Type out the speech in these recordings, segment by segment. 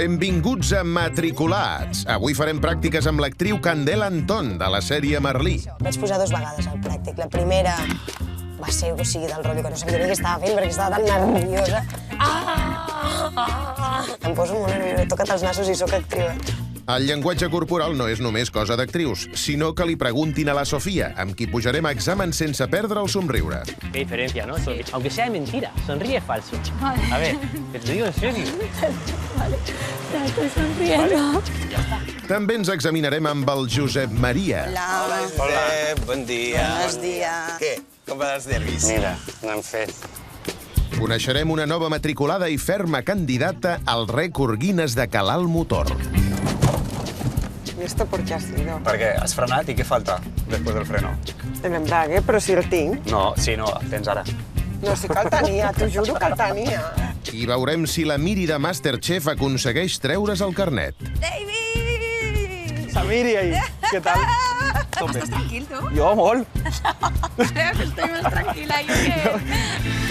Benvinguts a Matriculats. Avui farem pràctiques amb l'actriu Candela Antón, de la sèrie Merlí. Vaig posar 2 vegades al pràctic. La primera va ser, o sigui, del rotllo que no sabia ni què estava fent perquè estava tan nerviosa. Em poso molt nerviosa, he tocat els nassos i sóc actriu. El llenguatge corporal no és només cosa d'actrius, sinó que li preguntin a la Sofia, amb qui pujarem a examen sense perdre el somriure. Qué diferencia, ¿no? Aunque sea de mentira, sonríe falso. A ver, te lo digo en serio. Vale, ya estoy sonriendo. També ens examinarem amb el Josep Maria. Hola, Josep, bon dia. Buenos días. Què? Com va els nervis? Mira, n'hem fet. Coneixerem una nova matriculada i ferma candidata al rècord Guinness de calar el motor. ¿Y esto por qué ha sido? Perquè has frenat i què falta després del freno? El embrague, però si el tinc. No, sí, no, el tens ara. No, sí que el tenia, t'ho juro que el tenia. I veurem si la Miri de Masterchef aconsegueix treure's el carnet. David! Samiri, ahí, què tal? ¿Estás tranquilo tú? Jo, molt. Creo que estoy más tranquila yo que...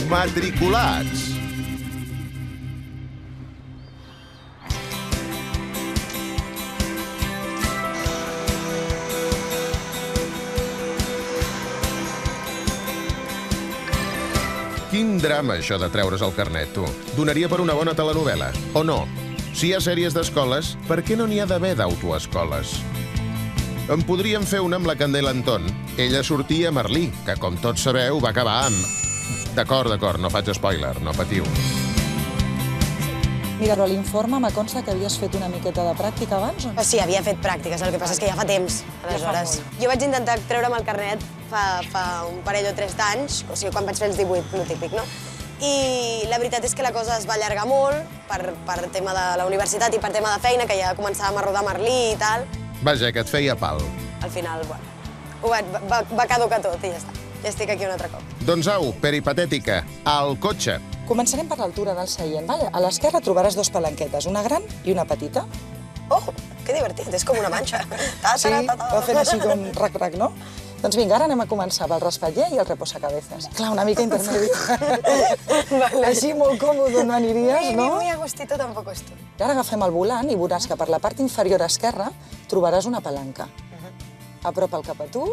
Matriculats. Quin drama, això de treure's el carnet, tu. Donaria per una bona telenovela, o no? Si hi ha sèries d'escoles, per què no n'hi ha d'haver d'autoescoles? En podríem fer una amb la Candela Antón. Ella sortia a Merlí, que, com tots sabeu, va acabar amb... D'acord, no faig spoiler, no patiu. Mira, però a l'informe me consta que havies fet una miqueta de pràctica abans, o no? Sí, havia fet pràctiques, el que passa és que ja fa temps, aleshores. Jo vaig intentar treure'm el carnet fa un parell o 3 d'anys, o sigui, quan vaig fer els 18, el típic, no? I la veritat és que la cosa es va allargar molt per tema de la universitat i per tema de feina, que ja començàvem a rodar Merlí i tal. Vaja, que et feia pal. Al final, bueno, va caducar tot i ja està. Ja estic aquí un altre cop. Doncs au, peripatètica, al cotxe. Començarem per l'altura del seient, vale? A l'esquerra trobaràs 2 palanquetes, una gran i una petita. Oh, que divertit, és com una manxa. Sí, va fent així com rac-rac, no? Doncs vinga, ara anem a començar pel raspatller i el reposacabezas. Clar, una mica intermedi. Així molt còmode no aniries, no? Muy agustito tampoco esto. I ara agafem el volant i veuràs que per la part inferior esquerra trobaràs una palanca. Apropa'l cap a tu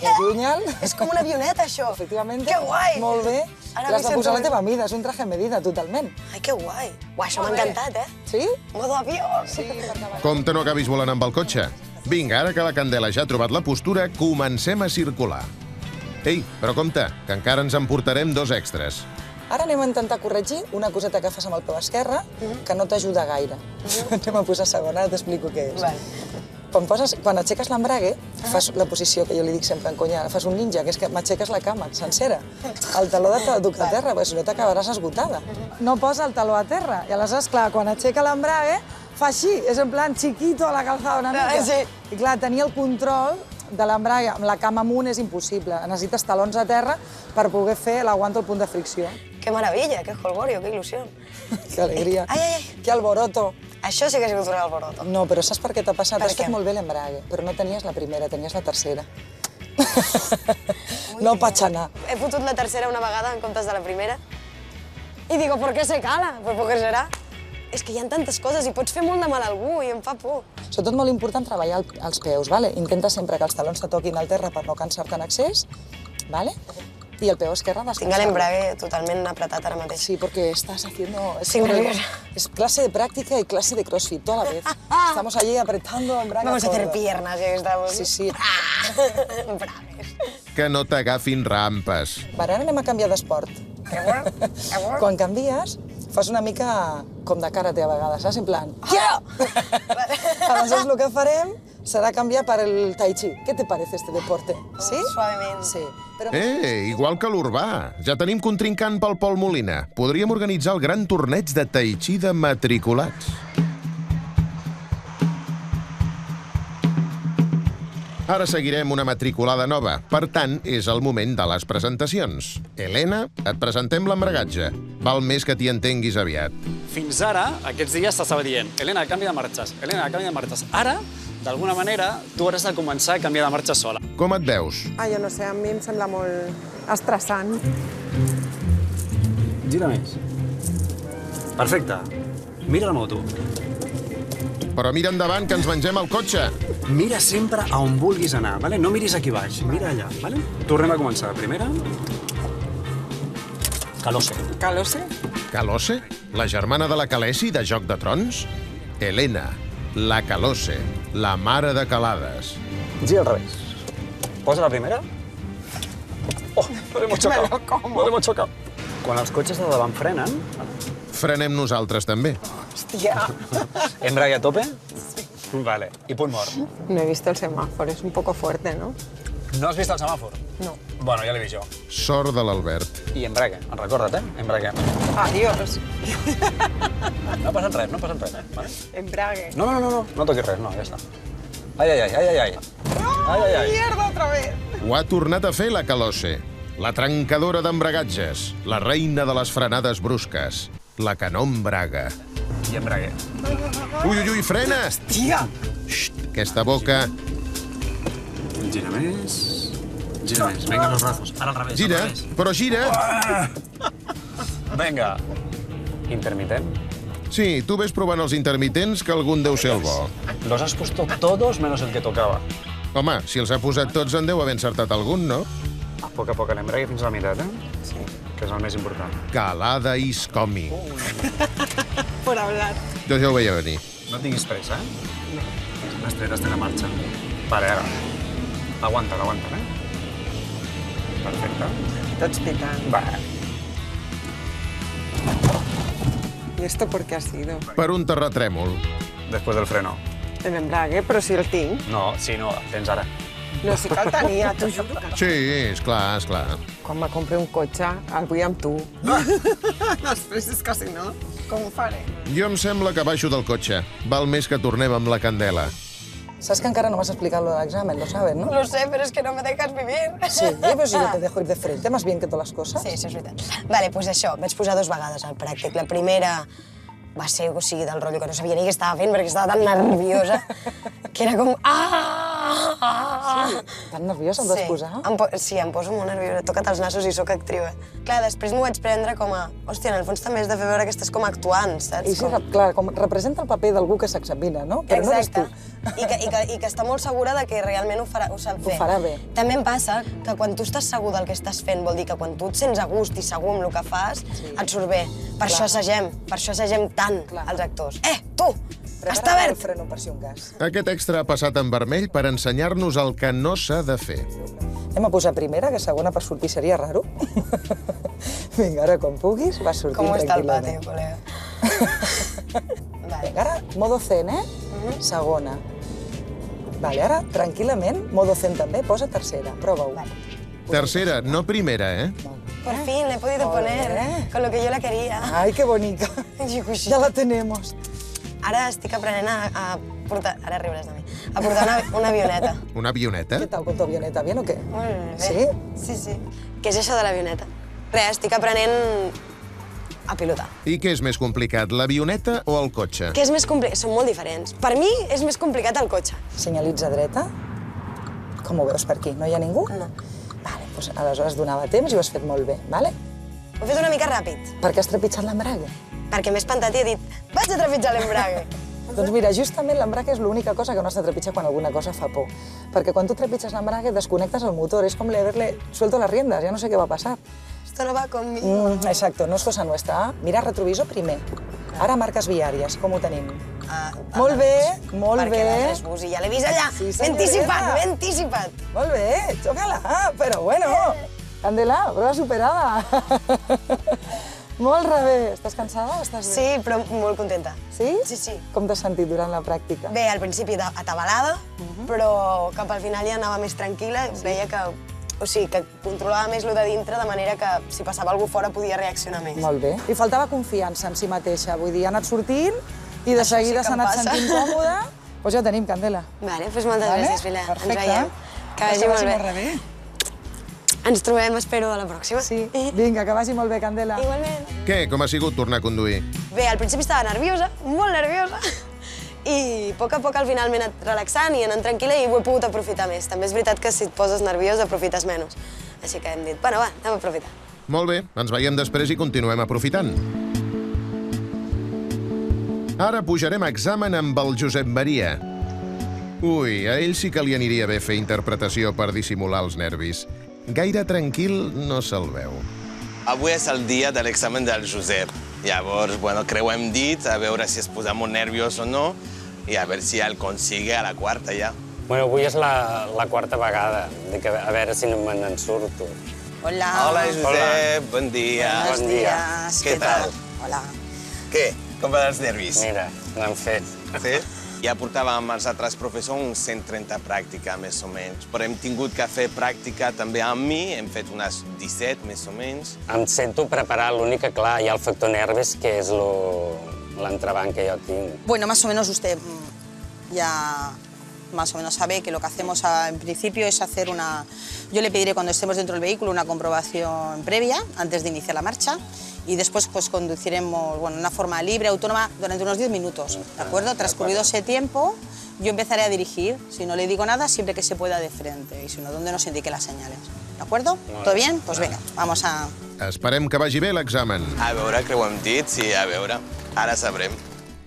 i allunya'l. És com una avioneta, això. Efectivament. Que guai! Molt bé. Ara L'has m'hi de posar a la sento teva mida, és un traje a medida, totalment. Ai, que guai. Uau, això m'ha encantat, eh? Sí? Modo avió. Sí, perquè... Compte no acabis volant amb el cotxe. Vinga, ara que la Candela ja ha trobat la postura, comencem a circular. Ei, però compte, que encara ens emportarem 2 extras. Ara anem a intentar corregir una coseta que fas amb el peu esquerre que no t'ajuda gaire. Anem a posar segona, ara t'explico què és. Quan aixeques l'embrague, fas la posició que jo li dic sempre en conya, fas un ninja, que és que m'aixeques la cama sencera. El taló de duc a terra, perquè si no t'acabaràs esgotada. No posa el taló a terra, i aleshores, clar, quan aixeca l'embrague, fa així, és en plan chiquito a la calzada una mica. Sí. I clar, tenir el control de l'embrague amb la cama amunt és impossible. Necessites talons a terra per poder fer l'aguanto al punt de fricció. Que maravilla, que jolgorio, que il·lusió. Que alegria. Ai. Que alboroto. Això sí que ha sigut un alboroto. No, però saps per què t'ha passat? Per Has fet què? molt bé l'embrague, però no tenies la primera, tenies la tercera. No passa nada. He fotut la tercera una vegada en comptes de la primera. I digo, ¿por qué se cala? Pues porque serà. És que hi ha tantes coses i pots fer molt de mal a algú i em fa por. Sobretot molt important treballar els peus, ¿vale? Intenta sempre que els talons te toquin al terra per no cansar-te en excés, ¿vale? Y el peu esquerre descansar. Tinc l'embrague totalment apretat ara mateix. Sí, porque estás haciendo... Sí, nerviosa. Es clase de práctica y clase de crossfit, toda la vez. Estamos allí apretando embrague. Vamos a hacer todo. piernas, ya que estamos. Sí, sí. Braves. Que no t'agafin rampes. Ara anem a canviar d'esport. Quan canvies, fas una mica com de karate a vegades, saps? En plan... Yeah! Aleshores, el que farem serà canviar per el tai chi. ¿Qué te parece este deporte? Sí? Suavemente. Sí. Però... Igual que l'Urbà. Ja tenim contrincant pel Pol Molina. Podríem organitzar el gran torneig de tai chi de matriculats. Ara seguirem una matriculada nova. Per tant, és el moment de les presentacions. Helena, et presentem l'embragatge. Val més que t'hi entenguis aviat. Fins ara, aquests dies t'estava dient Helena, canvi de marxes. Helena, canvi de marxes. Ara, d'alguna manera, tu hauràs de començar a canviar de marxes sola. Com et veus? Jo no sé, a mi em sembla molt estressant. Gira més. Perfecte. Mira la moto. Però mira endavant, que ens mengem el cotxe. Mira sempre a on vulguis anar, vale? No miris aquí baix, mira allà, vale? Tornem a començar. Primera... Calose. Calose? Calose? La germana de la Khaleesi de Joc de Trons? Helena, la Calose, la mare de Calades. Gira al revés. Posa la primera. Oh, no hemos chocado. No hemos chocado. Quan els cotxes de davant frenen... Frenem nosaltres també. Hòstia. Embrague a tope? Sí. Vale. I punt mort. No he visto el semáforo, es un poco fuerte, ¿no? No has vist el semàfor? No. Bueno, ja l'he vist jo. Sort de l'Albert. I embrague, recorda't, Embrague. Adiós. No ha passat res, no ha passat res. Vale? Embrague. No toquis res, no, ja està. Ai. Mierda, otra vez. Ho ha tornat a fer la Calose, la trencadora d'embragatges, la reina de les frenades brusques, la que no embraga. I embrague. Ui, frena! Tia! Aquesta boca... Gira més. Gira més. Venga, los brazos. Ara al revés. Gira, però gira! Venga. Intermitent. Sí, tu ves provant els intermitents, que algun deu ser el bo. Los has puesto todos menos el que tocaba. Home, si els ha posat tots en deu haver encertat algun, no? A poc a poc l'embrague fins a la meitat, Sí. Que és el més important. Calada is coming. Por hablar. Jo ja ho veia venir. No tinguis pressa, Estretes de la marxa. Vale, ara. Aguanta, Perfecte. Tots picant. Vale. ¿Y esto por qué ha sido? Per un terratrèmol. Després del freno. El embrague, però si el tinc. No, sí, no, el tens ara. No, sí que el tenia, t'ho juro. Sí, és clar. Quan me compri un cotxe, el vull amb tu. Després és que si no, com ho faré? Jo em sembla que baixo del cotxe. Val més que tornem amb la candela. Saps que encara no m'has explicat lo del examen, lo sabes, ¿no? Lo sé, pero es que no me dejas vivir. Sí, pero si yo te dejo ir de frente, más bien que todas las cosas. Sí, això és veritat. Vale, doncs això, vaig posar 2 vegades al pràctic. La primera va ser, o sigui, del rotllo que no sabia ni què estava fent perquè estava tan nerviosa que era com... Sí, tan nerviosa em vas posar? Sí, em poso molt nerviosa. Toca't els nassos i sóc actriu. Clar, després m'ho vaig prendre com a... Hòstia, en el fons també has de fer veure que estàs com actuant, saps? I sí, clar, com representa el paper d'algú que s'examina, no? Però no eres tu. I que està molt segura de que realment ho sap fer. Ho farà bé. També em passa que quan tu estàs segur del que estàs fent, vol dir que quan tu et sents a gust i segur amb el que fas, et surt bé. Per això assagem tant els actors. Tu! Està verd! El freno per si un cas. Aquest extra ha passat en vermell per ensenyar-nos el que no s'ha de fer. Anem a posar primera, que segona per sortir seria raro. Vinga, ara quan puguis vas sortint tranquil·lament. Com està el pati, col·lega? Vinga, ara modo zen, Segona. Vale, ara, tranquil·lament, modo zen també, posa tercera, prova-ho. Tercera, no primera, Por fin, le he podido poner con lo que yo la quería. Ai, que bonica. Ja la tenemos. Ara estic aprenent a portar... Ara riuràs de mi. A portar una avioneta. Una avioneta? Què tal con tu avioneta? ¿Bien o qué? Molt bé. Sí? Sí. Què és això de l'avioneta? Res, estic aprenent a pilotar. I què és més complicat, l'avioneta o el cotxe? Què és més complicat? Són molt diferents. Per mi és més complicat el cotxe. Senyalitza dreta. Com ho veus per aquí? No hi ha ningú? No. Vale, doncs aleshores donava temps i ho has fet molt bé, vale? Ho he fet una mica ràpid, Per què has trepitjat l'embrague? perquè m'he espantat i he dit vaig a trepitjar l'embrague. Doncs mira, justament l'embrague és l'única cosa que no has de trepitjar quan alguna cosa fa por. Perquè quan tu trepitges l'embrague desconnectes el motor, és com haberle suelto las riendas, ja no sé què va passar. Esto no va conmigo. Exacto, no és cosa nuestra. Mira retrovisor primer. Ara marques viàries, com ho tenim? Molt bé, molt bé. Perquè l'altre és bus i ja l'he vist allà. Sí, m'he anticipat. Molt bé, xócala, però bueno. Candela, prova superada. Molt rebé. Estàs cansada o estàs bé? Sí, però molt contenta. Sí? Sí. Com t'has sentit durant la pràctica? Bé, al principi atabalada, però cap al final ja anava més tranquil·la. Veia que, o sigui, que controlava més lo de dintre, de manera que si passava algú fora podia reaccionar més. Molt bé. Li faltava confiança en si mateixa. Vull dir, ha anat sortint i de seguida s'ha anat sentint còmoda, Doncs ja tenim, Candela. Vale, doncs moltes gràcies, Pilar. Ens Perfecte. veiem. Que vagi molt bé. Ens trobem, espero, a la pròxima. Sí. Vinga, que vagi molt bé, Candela. Igualment. Què? Com ha sigut tornar a conduir? Bé, al principi estava nerviosa, molt nerviosa, i a poc al final m'he anat relaxant i anant tranquil·la i ho he pogut aprofitar més. També és veritat que si et poses nerviós aprofites menys. Així que hem dit, bueno, va, anem a aprofitar. Molt bé, ens veiem després i continuem aprofitant. Ara pujarem a examen amb el Josep Maria. Ui, a ell sí que li aniria bé fer interpretació per dissimular els nervis. Gaire tranquil no se'l veu. Avui és el dia de l'examen del Josep. Llavors, bueno, creuem dit, a veure si es posa molt nerviós o no, i a veure si el consigue a la quarta ja. Bueno, avui és la quarta vegada. Dic, a veure si no me'n surto. Hola. Hola, Josep, bon dia. Buenos Bon dia. días. Què tal? Hola. Què? Com van els nervis? Mira, l'hem fet. Sí? Ja portàvem els altres professors uns 130 pràctica, més o menys. Però hem tingut que fer pràctica també amb mi, hem fet unes 17, més o menys. Em sento preparat, l'únic que, clar, hi ha el factor nervis, que és l'entrebanc que jo tinc. Bueno, más o menos usted ya más o menos sabe que lo que hacemos en principio es hacer una... Yo le pediré cuando estemos dentro del vehículo una comprobación previa antes de iniciar la marcha y después pues conduciremos de una forma libre, autónoma, durante unos 10 minutos, ¿de acuerdo? Transcurrido ese tiempo, yo empezaré a dirigir, si no le digo nada, siempre que se pueda de frente y si no, donde nos indique las señales, ¿de acuerdo? ¿Todo bien? Pues venga, vamos a... Esperem que vagi bé l'examen. A veure, creuem dit, sí, a veure. Ara sabrem.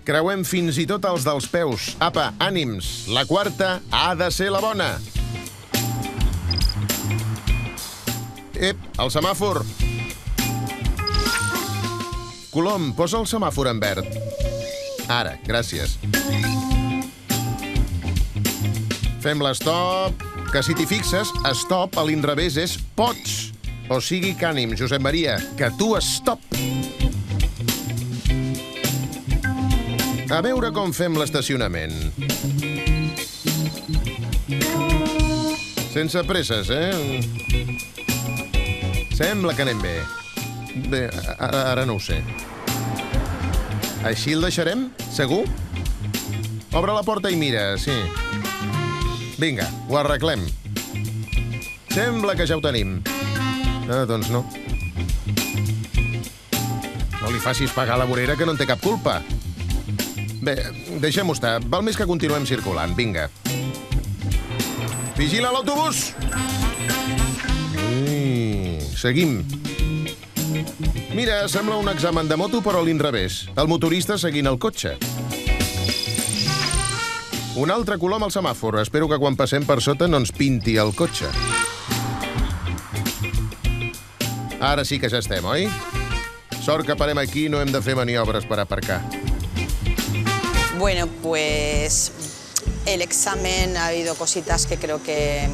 Creuem fins i tot els dels peus. Apa, ànims. La quarta ha de ser la bona. Ep, el semàfor. Colom, posa el semàfor en verd. Ara, gràcies. Fem l'estop, que si t'hi fixes, stop a l'inrevés és pots. O sigui que ànim, Josep Maria, que tu stop. A veure com fem l'estacionament. Sense presses, Sembla que anem bé. Bé, ara no ho sé. Així el deixarem? Segur? Obre la porta i mira, sí. Vinga, ho arreglem. Sembla que ja ho tenim. Ah, doncs no. No li facis pagar la vorera, que no en té cap culpa. Bé, deixem-ho estar. Val més que continuem circulant. Vinga. Vigila l'autobús! Seguim. Mira, sembla un examen de moto, però a l'inrevés. El motorista seguint el cotxe. Un altre color amb el semàfor. Espero que quan passem per sota no ens pinti el cotxe. Ara sí que ja estem, oi? Sort que parem aquí i no hem de fer maniobres per aparcar. Bueno, pues el examen ha habido cositas que creo que,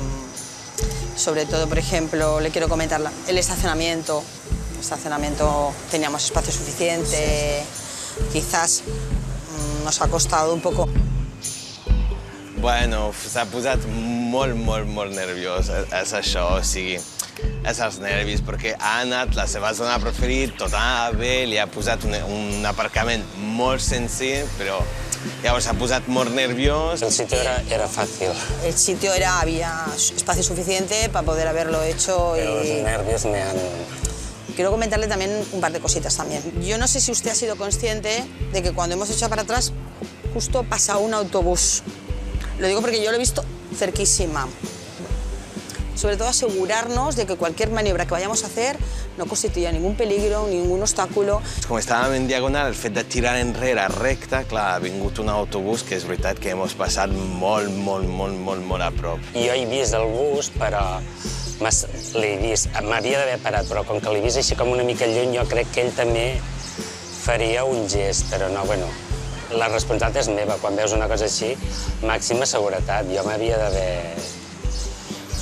sobre todo, por ejemplo, le quiero comentar el estacionamiento. El estacionamiento teníamos espacio suficiente, quizás nos ha costado un poco. Bueno, s'ha posat molt nerviós, és això, o sigui, és els nervis, perquè ha anat la seva zona preferida, tot anava bé, li ha posat un aparcament molt senzill, però llavors s'ha posat molt nerviós. El sitio era fácil. El sitio había espacio suficiente para poder haberlo hecho. Pero los nervios me han... Quiero comentarle también un par de cositas también. Yo no sé si usted ha sido consciente de que cuando hemos echado para atrás, justo pasa un autobús. Lo digo porque yo lo he visto cerquísima. Sobre todo asegurarnos de que cualquier maniobra que vayamos a hacer no constituya ningún peligro, ningún obstáculo. Com estàvem en diagonal, el fet de tirar enrere recte, clar, ha vingut un autobús que és veritat que hem passat molt a prop. Jo he vist el bus, però l'he vist. M'havia d'haver parat, però com que l'he vist així com una mica lluny, jo crec que ell també faria un gest, però no, bueno, la responsabilitat és meva. Quan veus una cosa així, màxima seguretat. Jo m'havia d'haver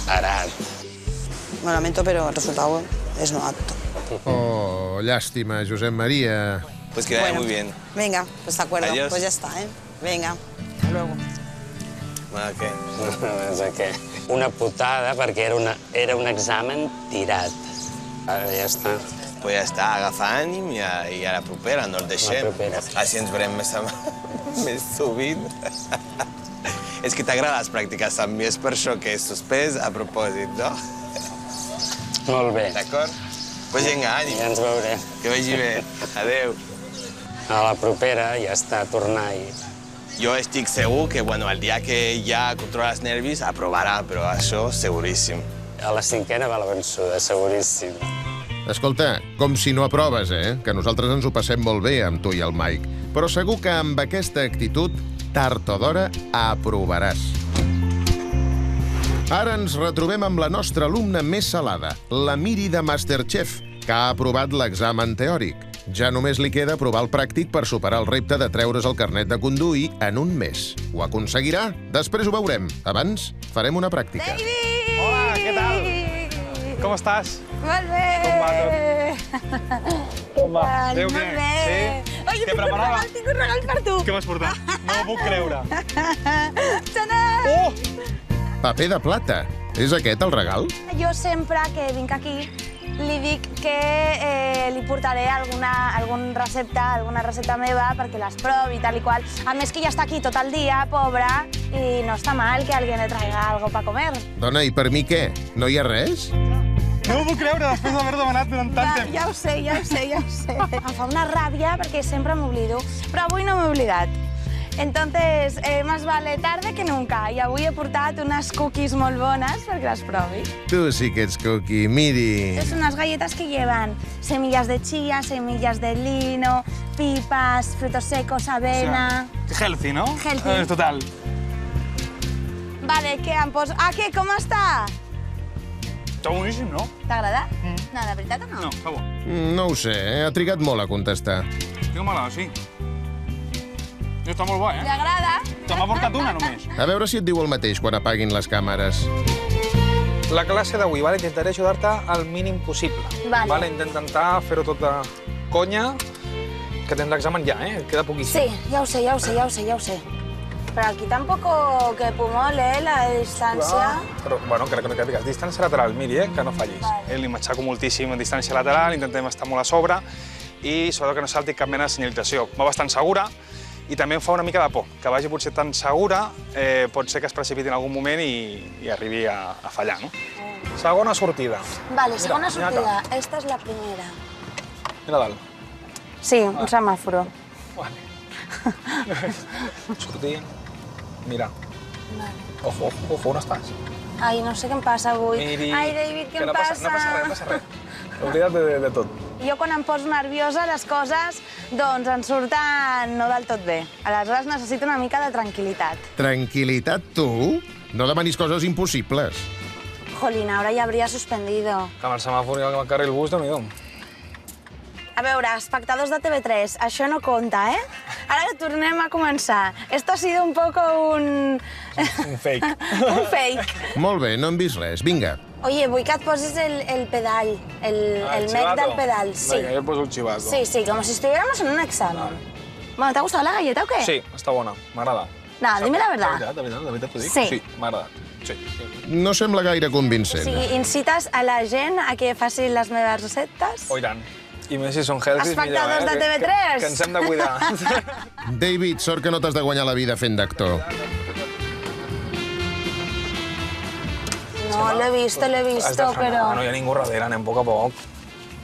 parat. Lo lamento, pero el resultado es no apto. Oh, llàstima, Josep Maria. Pues que vaya muy bien. Venga, pues de acuerdo. Adiós. Pues ya está, ¿eh? Venga, hasta luego. Bueno, què? No sé què. Una putada, perquè era un examen tirat. Ara ja està. Pues ja està, agafa ànim i a la propera, no el deixem. La propera. Així ens veurem més sovint. És que t'agraden les pràctiques també, és per això que és suspès a propòsit, no? Molt bé. D'acord? Doncs vinga, ànim. Ja ens veurem. Que vagi bé. Adéu. A la propera ja està a tornar i... Jo estic segur que, bueno, el dia que ja controla els nervis, aprovarà, però això seguríssim. A la cinquena va la vençuda, seguríssim. Escolta, com si no aproves, que nosaltres ens ho passem molt bé amb tu i el Mike. Però segur que amb aquesta actitud, tard o d'hora, aprovaràs. Ara ens retrobem amb la nostra alumna més salada, la Miri de Masterchef, que ha aprovat l'examen teòric. Ja només li queda aprovar el pràctic per superar el repte de treure's el carnet de conduir en un mes. Ho aconseguirà? Després ho veurem. Abans, farem una pràctica. David! Hola, què tal? Com estàs? Molt bé! Com va tot? Com va? Adéu, què? Molt bé! Sí? Oi, Què preparava? tinc un regal per tu! Què m'has portat? No m'ho puc creure. Tada! Oh! Paper de plata. És aquest el regal? Jo sempre que vinc aquí li dic que li portaré alguna recepta meva perquè les provi i tal i qual. A més que ja està aquí tot el dia, pobra, i no està mal que alguien le traiga algo para comer. Dona, i per mi què? No hi ha res? No m'ho puc creure, després d'haver demanat durant tant temps. Ja ho sé. Em fa una ràbia perquè sempre m'oblido, però avui no m'he oblidat. Entonces, más vale tarde que nunca. I avui he portat unes cookies molt bones perquè les provi. Tu sí que ets cookie, Miri. Es unas galletas que llevan semillas de chía, semillas de lino, pipas, frutos secos, avena... O sea, healthy, no? Healthy. Total. Vale, què em poso... Ah, què? Com està? Està boníssim, no? T'ha agradat? No, de veritat o no? No, està bo. No ho sé, ha trigat molt a contestar. Digue mala, sí. Està molt bo, Li agrada? Te m'ha portat una, només. A veure si et diu el mateix quan apaguin les càmeres. La classe d'avui, vale? Intentaré ajudar-te al mínim possible. Vale. Intentar fer-ho tot de conya, que tens l'examen ja, Et queda poquíssim. Sí, ja ho sé. Però aquí tampoco quepo molt, la distància. Però, bueno, crec que no digues. Distància lateral, miri, que no fallis. Vale. Li m'aixaco moltíssim en distància lateral, intentem estar molt a sobre i sobretot que no salti cap mena de senyalització. Va bastant segura i també em fa una mica de por. Que vagi potser tan segura, pot ser que es precipiti en algun moment i arribi a fallar, no? Segona sortida. Vale, segona sortida. Esta es la primera. Mira dalt. Sí, un semàforo. Vale. Sortir. Mira. Vale. Ojo, on estàs? Ai, no sé què em passa avui. Miri, Ai, David, què em passa? No passa res. Oblida't de tot. Jo quan em poso nerviosa les coses, doncs en surten no del tot bé. Aleshores necessito una mica de tranquil·litat. Tranquil·litat, tu? No demanis coses impossibles. Jolín, ahora ya habría suspendido. Que amb el semàfor i el carrer el bus, déu-n'hi-do. A veure, espectadors de TV3, això no compta, Ara que tornem a començar. Esto ha sido un poco un... Un fake. Un fake. Molt bé, no hem vist res. Vinga. Oye, vull que et posis el pedal, el mec del pedal. Sí. Venga, yo le pongo un chivato. Sí, como si estuviéramos en un examen. Bueno, ¿te ha gustado la galleta o qué? Sí, està bona, m'agrada. No, dime la verdad. De veritat t'ho dic? Sí. Sí, m'ha agradat. Sí. No sembla gaire convincent. Sí, incites a la gent a que faci les meves receptes? Oh, i tant. I més si són healthy, Espectadors de TV3. Que ens hem de cuidar. David, sort que no t'has de guanyar la vida fent d'actor. No, lo he visto, però... No hi ha ningú darrere, anem a poc a poc.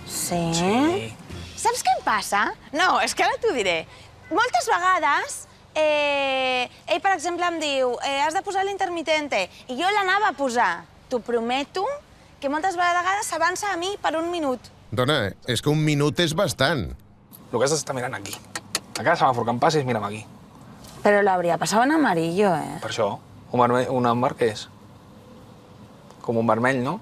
Sí? Sí. Saps què em passa? No, és que ara t'ho diré. Moltes vegades, ell, per exemple, em diu has de posar l'intermitente, i jo l'anava a posar. T'ho prometo que moltes vegades s'avança a mi per un minut. Dona, és que un minut és bastant. El que has d'estar mirant aquí. A cada semàfor que em passis, mira'm aquí. Però lo habría pasado en amarillo, Per això, un àmbar què és? Com un vermell, no?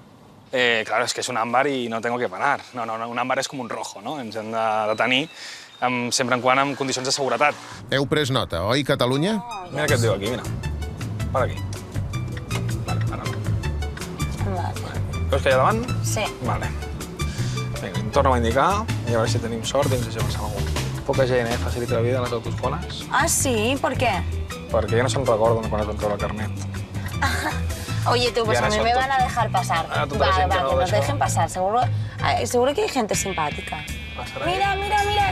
Claro, és que és un àmbar i no tengo que parar. No, un àmbar és com un rojo, no? Ens hem de tenir sempre en quant en condicions de seguretat. Heu pres nota, oi, Catalunya? Mira què et diu aquí, mira. Per aquí. Vale, para. Veus que hi ha davant? Sí. Vale. Vinga, em tornem a indicar i a veure si tenim sort i ens deixem passar algú. Poca gent, facilita la vida a les autoescoles. Ah, sí? ¿Por qué? Perquè ja no se'n recorden quan es van treure el carnet. Oye, tú, pues a mí me van a dejar pasar. Ah, total la gent que no que nos deixa. dejen pasar. Seguro que hay gente simpática. Mira,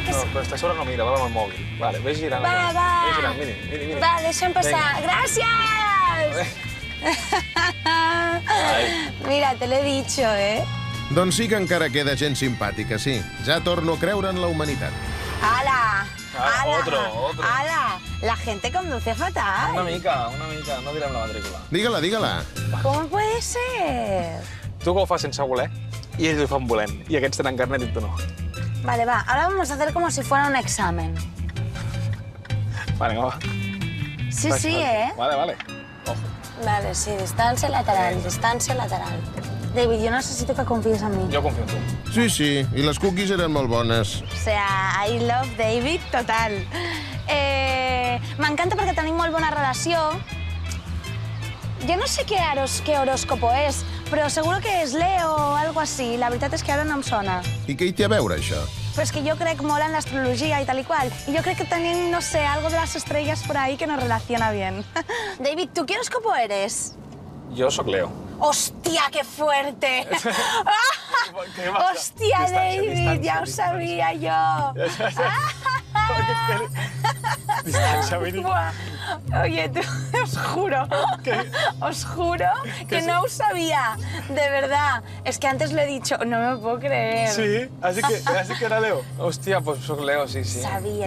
que... No, però estàs sobre no mira, va amb el mòbil. Vale, ves girant. Va. Ves girant, miri. Va, deixa'm passar. Vinga. Gràcies! Mira, te l'he dicho, ¿eh? Doncs sí que encara queda gent simpàtica, sí. Ja torno a creure en la humanitat. ¡Hala! ¡Hala! Otro. ¡Hala! La gente conduce fatal. Una mica, no direm la matrícula. Digue-la, digue-la. ¿Cómo puede ser? Tu que ho fas sense voler i ells ho fan volent. I aquests tenen carnet i tu no. Vale, va, ahora vamos a hacer como si fuera un examen. Vale, va. Sí, sí, ¿eh? Vale. Vale, sí, distancia lateral, distancia lateral. David, yo necesito que confíes en mí. Jo confio en tu. Sí, i les cookies eren molt bones. O sea, I love David total. M'encanta perquè tenim molt bona relació. Jo no sé qué horòscopo és, però seguro que és Leo o algo así. La veritat és que ara no em sona. I què hi té a veure, això? Però és que jo crec molt en l'astrologia i tal i qual. I jo crec que tenim, no sé, algo de las estrellas por ahí que nos relaciona bien. David, ¿tú qué horóscopo eres? Jo sóc Leo. ¡Hostia, qué fuerte! ¿Qué pasa? ¡Hostia, David! Ya lo sabía yo. Distancia, Vini. Oye, tú, os juro que no lo sabía. De verdad. Es que antes lo he dicho, no me lo puedo creer. Sí? Así que era Leo? Hòstia, pues soc Leo, sí.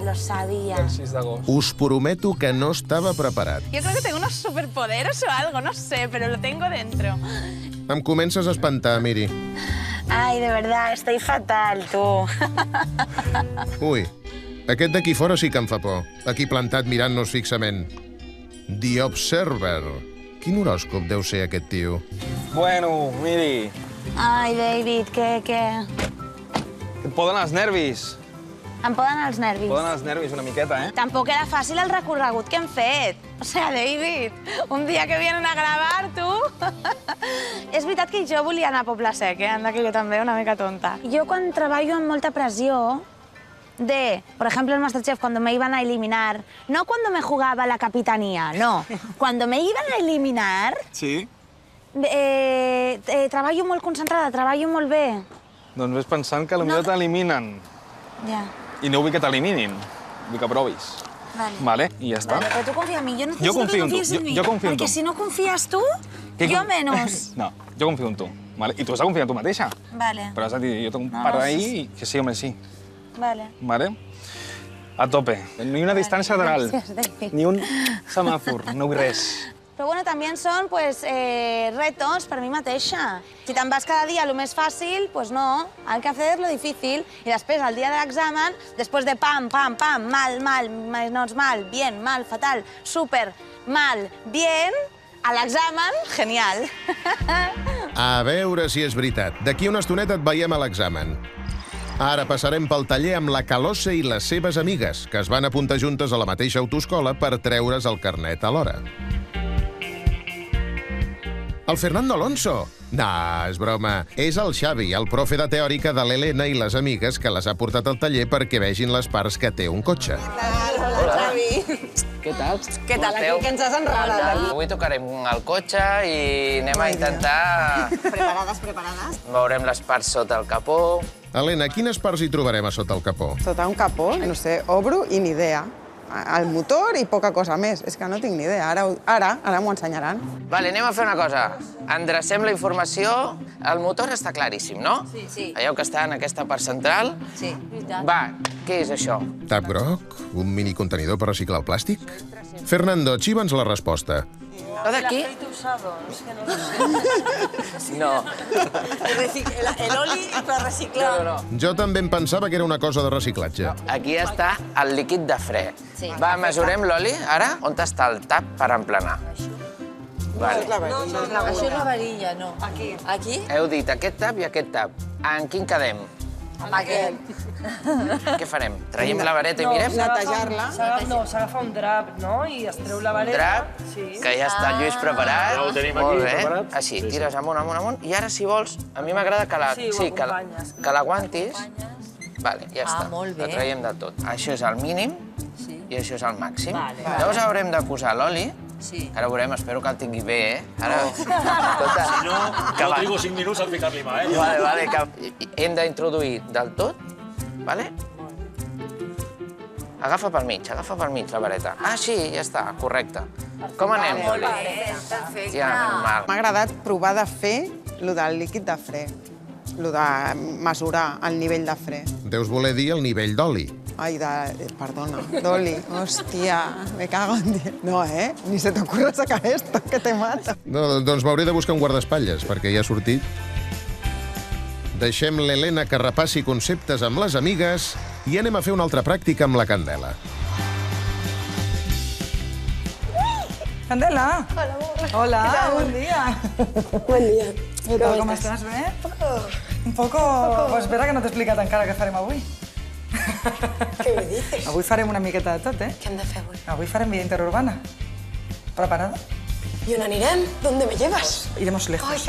Lo sabía. El 6 d'agost. Us prometo que no estava preparat. Yo creo que tengo unos superpoderes o algo, no sé, pero lo tengo dentro. Em comences a espantar, Miri. Ay, de verdad, estoy fatal, tú. Ui, aquest d'aquí fora sí que em fa por. Aquí plantat mirant-nos fixament. The Observer. Quin horòscop deu ser aquest tio? Bueno, Miri, Ai, David, què? et poden els nervis. Em poden els nervis. Poden els nervis una miqueta, eh? Tampoc era fàcil el recorregut que hem fet. O sea, David, un dia que vienen a gravar, tu... És veritat que jo volia anar a Poble Sec, anda que jo també, una mica tonta. Jo quan treballo amb molta pressió de, por ejemplo, el Masterchef, cuando me iban a eliminar, no cuando me jugaba la capitanía, no, cuando me iban a eliminar, Sí? treballo molt concentrada, treballo molt bé. Doncs ves pensant que potser t'eliminen. Ja. I no vull que t'eliminin, vull que provis. Vale, i ja està. Vale, però tu confia en mi, jo necesito Jo confio que en tu, confies en mi. jo confio en tu. Perquè si no confies tu, Què jo con- menos. No, jo confio en tu. Vale? I tu has de confiar en tu mateixa. Vale, Però has de dir, jo tinc un No, par no, d'ahir sí, i que sí, home, sí. vale. Vale? A tope. Ni una distància lateral, Gràcies, David. ni un semàfor, no vull res. Però bueno, también son pues, retos per mi mateixa. Si te'n vas cada dia lo més fàcil, pues no, hay que hacer lo difícil. I després, al dia de l'examen, després de pam, pam, pam, mal, menys mal, bien, mal, fatal, súper, mal, bien, a l'examen, genial. A veure si és veritat. D'aquí una estoneta et veiem a l'examen. Ara passarem pel taller amb la Calossa i les seves amigues, que es van apuntar juntes a la mateixa autoescola per treure's el carnet alhora. El Fernando Alonso! No, és broma. És el Xavi, el profe de teòrica de l'Helena i les amigues que les ha portat al taller perquè vegin les parts que té un cotxe. Hola, Xavi. Què tal? Què tal? Aquí que ens has enredat. Avui tocarem el cotxe i anem a intentar... Preparades? Veurem les parts sota el capó. Helena, quines parts hi trobarem a sota el capó? Sota un capó, no sé, obro i ni idea. El motor i poca cosa més. És que no tinc ni idea. Ara m'ho ensenyaran. Vale, anem a fer una cosa. Endrecem la informació. El motor està claríssim, no? Sí. Allò que està en aquesta part central. Sí, veritat. Va, què és això? Tap groc? Un mini contenidor per reciclar el plàstic? Fernando, xiva'ns la resposta. Lo d'aquí? usado, es que no lo sé. No. El oli per reciclar. No. Jo també em pensava que era una cosa de reciclatge. Aquí està el líquid de fre. Sí. Va, mesurem l'oli. Ara, on està el tap per emplenar? Vale. Això és la varilla, no. Aquí. Aquí? Heu dit aquest tap i aquest tap. En quin quedem? Amb aquest. Què farem? Traiem la vareta i mirem? Netejar-la. No, s'agafa un drap, no? I es treu la Un vareta. drap, Sí. que ja està el Lluís preparat. Ja ho tenim Molt aquí, bé. preparat. Així, tires amunt. I ara, si vols, a mi m'agrada que la... Sí, ho acompanyes. que l'aguantis. Vale, ja està. molt bé. La traiem de tot. Això és el mínim i això és el màxim. Vale. Llavors haurem de posar l'oli. Sí. Ara veurem, espero que el tingui bé, eh? Ara... Escolta, Si no, que jo va. trigo 5 minuts a ficar-li mà, eh? Vale, que hem d'introduir del tot, vale? Agafa pel mig la vareta. Ah, sí, ja està, correcte. Com anem? Molt bé, perfecte. Ja, normal. M'ha agradat provar de fer lo del líquid de fre, lo de mesurar el nivell de fre. Deus voler dir el nivell d'oli. Ai, perdona, d'oli. Hòstia, me cago en Dios. No, ni se te ocurre sacar esto, que te mata. No, doncs m'hauré de buscar un guardaespatlles, perquè ja ha sortit. Deixem l'Helena que repassi conceptes amb les amigues i anem a fer una altra pràctica amb la Candela. Candela. Hola, amor. Hola, ¿Qué tal? buen día. Buen día. ¿Qué tal, com estàs, bé? Un poco... Pues espera que no t'he explicat encara què farem avui. Què me dices? Avui farem una miqueta de tot, Què hem de fer avui? Avui farem vida interurbana. Preparada? ¿Y on anirem? ¿Dónde me llevas? Iremos lejos. Ay,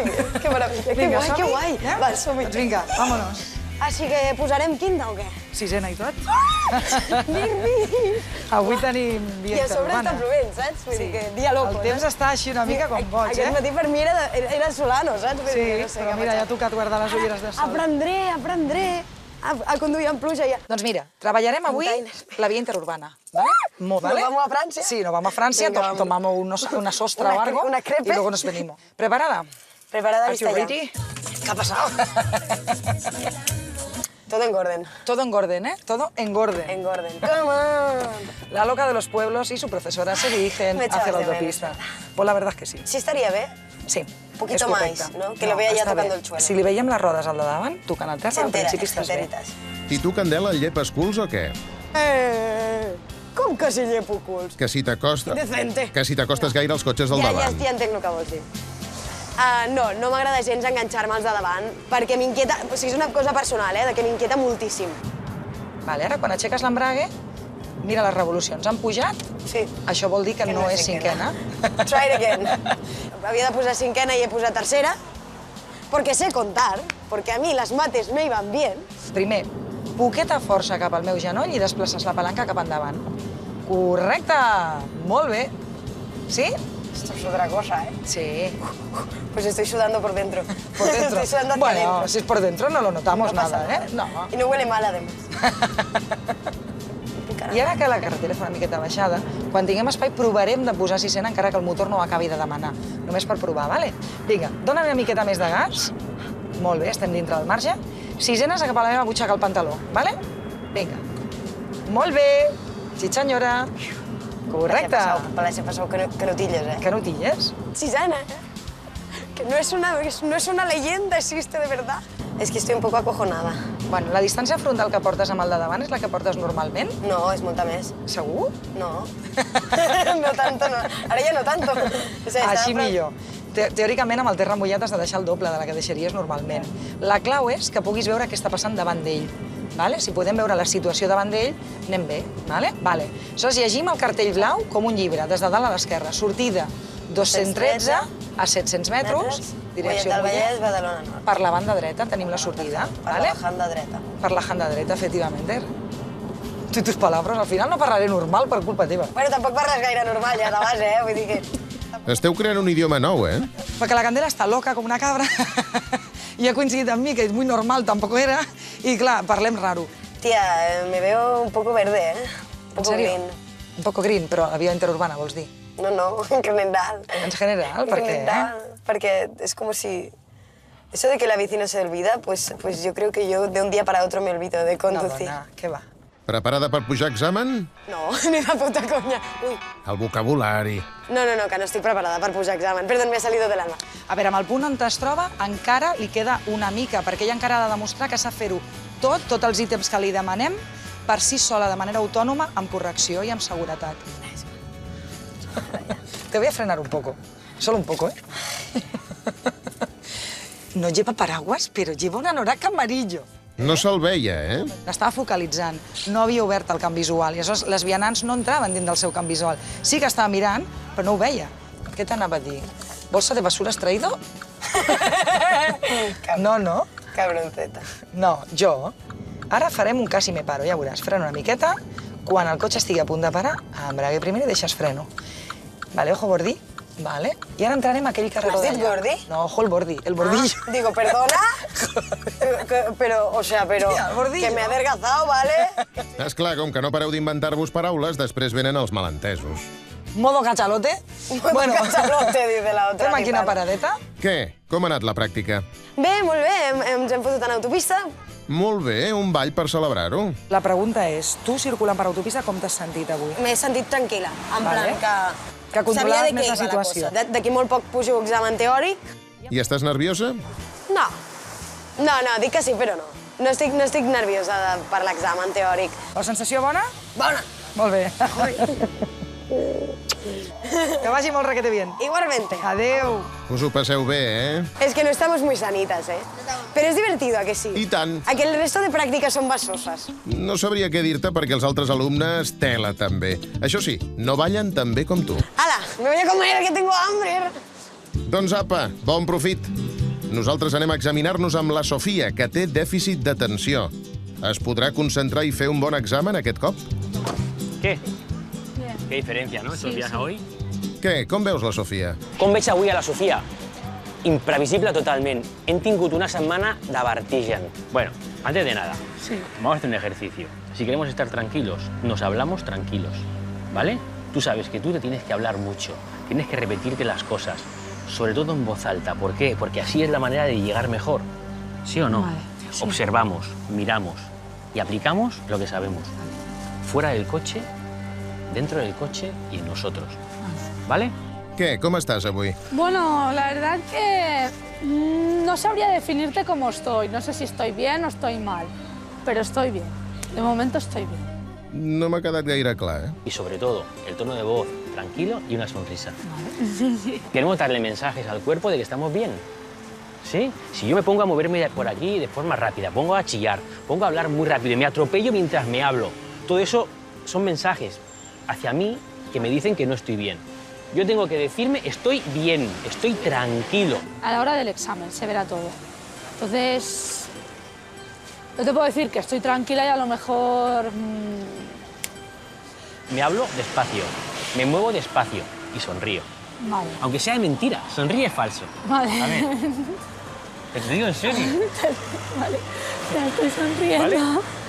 qué maravilla, Vinga, qué som-hi? guai. Ja? Va, som-hi. Doncs vinga, vámonos. Així que posarem quinta o què? Sisena i tot. Mir. Avui tenim I vida a sobre està interurbana. plovent, saps? Vull dir que dia loco, El temps està així una mica com boig, Aquest matí per mi era Solano, saps? Vull Sí, dir que no sé però què mira, faig. ja ha tocat guardar les ulleres de sol. Aprendré a conduir amb pluja ja. Doncs mira, treballarem avui la vía interurbana. ¿Vale? ¿Nos vamos a Francia? Sí, nos vamos a Francia, Venga, tomamos una sostra o algo una crepe. y luego nos venimos. ¿Preparada? Preparada, Are lista you ya. ready? ¿Qué ha pasado? Todo en orden. Todo en orden, ¿eh? Todo en orden. En orden. Come on. La loca de los pueblos y su profesora se dirigen Me echabas hacia la de menos, autopista. Pues la verdad es que sí. Sí estaria bé? Sí. Un poquito és correcte. más, ¿no? Que lo vea ya està tocando bé. el suelo. Si li veiem les rodes al de davant, tocant a terra, al principi estàs bé. I tu, Candela, llepes culs o què? Com que si llepo culs? Que si t'acostes... Decente. Que si t'acostes gaire als cotxes del Ja davant. entenc el que vols dir. No m'agrada gens enganxar-me als de davant, perquè m'inquieta... O sigui, és una cosa personal, de que m'inquieta moltíssim. Vale, ara, quan aixeques l'embrague, mira les revolucions. Han pujat? Sí. Això vol dir que no és cinquena. Try it again. Havia de posar cinquena i he posat tercera, porque sé contar, porque a mi les mates me iban bien. Primer, poqueta força cap al meu genoll i desplaces la palanca cap endavant. Correcte! Molt bé. ¿Sí? Esto es otra cosa, ¿eh? Sí. Pues estoy sudando por dentro. Por dentro. Estoy sudando hacia Bueno, adentro. si es por dentro no lo notamos No pasa nada, ¿eh? No. Y no huele mal, además. I ara que la carretera fa una miqueta baixada, quan tinguem espai provarem de posar sisena encara que el motor no ho acabi de demanar. Només per provar, vale? Vinga, dóna'm una miqueta més de gas. Molt bé, estem dintre del marge. Sisenes a cap a la meva butxaca al pantaló, vale? Vinga. Molt bé. Sí, senyora. Correcte. Parece pasado canotilles, ¿eh? Canotilles? Sisana, que no es una leyenda, existe de verdad. Es que estoy un poco acojonada. Bueno, la distància frontal que portes amb el de davant és la que portes normalment? No, és molta més. Segur? No. No tanto, no. Ara ja no tanto. O sigui, Així millor. Teòricament, amb el terra mullat has de deixar el doble de la que deixaries normalment. La clau és que puguis veure què està passant davant d'ell. Vale? Si podem veure la situació davant d'ell, anem bé. Vale? Vale. Aleshores, llegim el cartell blau com un llibre, des de dalt a l'esquerra. Sortida 213 a 700 metres, direcció Mollet del Vallès, Badalona Nord. per la banda dreta tenim la sortida. Per la banda dreta. Per la banda dreta, efectivament. Tu tus palabras, al final no parlaré normal per culpa teva. Bueno, tampoc parles gaire normal ja de base, Vull dir que... Esteu creant un idioma nou, Perquè la Candela està loca com una cabra i ha coincidit amb mi, que és muy normal, tampoc era, i clar, parlem raro. Tía, me veo un poco verde, Un poco green. Un poco green, però la via interurbana, vols dir? No, en general. En general, per En què? general, porque es como si... Eso de que la bici no se olvida, pues yo creo que yo de un día para otro me olvido de conducir. No, dona, què va? Preparada per pujar examen? No, ni de puta coña. Uy. El vocabulari. No, que no estic preparada per pujar examen. Perdón, me ha salido del alma. A veure, amb el punt on es troba encara li queda una mica, perquè ella encara ha de demostrar que sap fer-ho tot, tots els ítems que li demanem, per si sola, de manera autònoma, amb correcció i amb seguretat. Te voy a frenar un poco. Solo un poco, ¿eh? No lleva paraguas, pero lleva un anorak amarillo. No se'l veia, L'estava focalitzant, no havia obert el camp visual, i aleshores les vianants no entraven dins del seu camp visual. Sí que estava mirant, però no ho veia. Què t'anava a dir? Bolsa de basura has traído? No. Cabronceta. No, jo. Ara farem un cas i me paro, ja veuràs. Freno una miqueta, quan el cotxe estigui a punt de parar, embrague primer i deixes freno. Vale, ojo bordi. Vale. I ara entrarem a aquell carreró ¿Has dit d'allà. gordi? No, ojo el bordi, el bordillo. Digo, perdona, pero Tía, el bordillo. que me he adelgazado, ¿vale? És clar, com que no pareu d'inventar-vos paraules, després venen els malentesos. Modo cachalote. Modo cachalote, dice la otra. Fem aquí una gitana. paradeta. Què? Com ha anat la pràctica? Bé, molt bé, ens hem fotut en autopista. Molt bé, un ball per celebrar-ho. La pregunta és, tu circulant per autopista, com t'has sentit avui? M'he sentit tranquil·la, en plan Que controlaves sabia de més què la iba situació. cosa. D'aquí molt poc pujo examen teòric. I estàs nerviosa? No. No, dic que sí, però no. No estic nerviosa per l'examen teòric. La sensació bona? Bona. Molt bé. Que vagi molt requete bien. Igualmente. Adeu. Us ho passeu bé, eh? Es que no estamos muy sanitas, ¿eh? Pero es divertido, ¿a que sí? I tant. A que el resto de prácticas son basosas. No sabria què dir-te perquè els altres alumnes tela també. Això sí, no ballen tan bé com tu. ¡Hala! Me voy a comer, que tengo hambre. Doncs apa, bon profit. Nosaltres anem a examinar-nos amb la Sofia, que té dèficit d'atenció. Es podrà concentrar i fer un bon examen aquest cop? ¿Qué? Qué diferencia, ¿no? Estos días a hoy. Què? Com veus la Sofia? Com veig avui a la Sofia? Imprevisible totalment. Hem tingut una setmana de vertigen. Bueno, antes de nada, vamos a hacer un ejercicio. Si queremos estar tranquilos, nos hablamos tranquilos, ¿vale? Tú sabes que tú te tienes que hablar mucho, tienes que repetirte las cosas, sobre todo en voz alta. ¿Por qué? Porque así es la manera de llegar mejor. ¿Sí o no? Vale, sí. Observamos, miramos y aplicamos lo que sabemos. Fuera del coche, dentro del coche y en nosotros. ¿Vale? Què? Com estàs avui? Bueno, la verdad que no sabría definirte cómo estoy. No sé si estoy bien o estoy mal, pero estoy bien. De momento estoy bien. No m'ha quedat gaire clar, eh? Y sobre todo, el tono de voz tranquilo y una sonrisa. Sí. Queremos darle mensajes al cuerpo de que estamos bien. ¿Sí? Si yo me pongo a moverme por aquí de forma rápida, pongo a chillar, pongo a hablar muy rápido y me atropello mientras me hablo, todo eso son mensajes hacia mí que me dicen que no estoy bien. Yo tengo que decirme, estoy bien, estoy tranquilo. A la hora del examen se verá todo. Entonces, yo te puedo decir que estoy tranquila y a lo mejor... Me hablo despacio, me muevo despacio y sonrío. Vale. Aunque sea de mentira, sonríe falso. Vale. A ver, te digo en serio. Vale, ya estoy sonriendo. ¿Vale?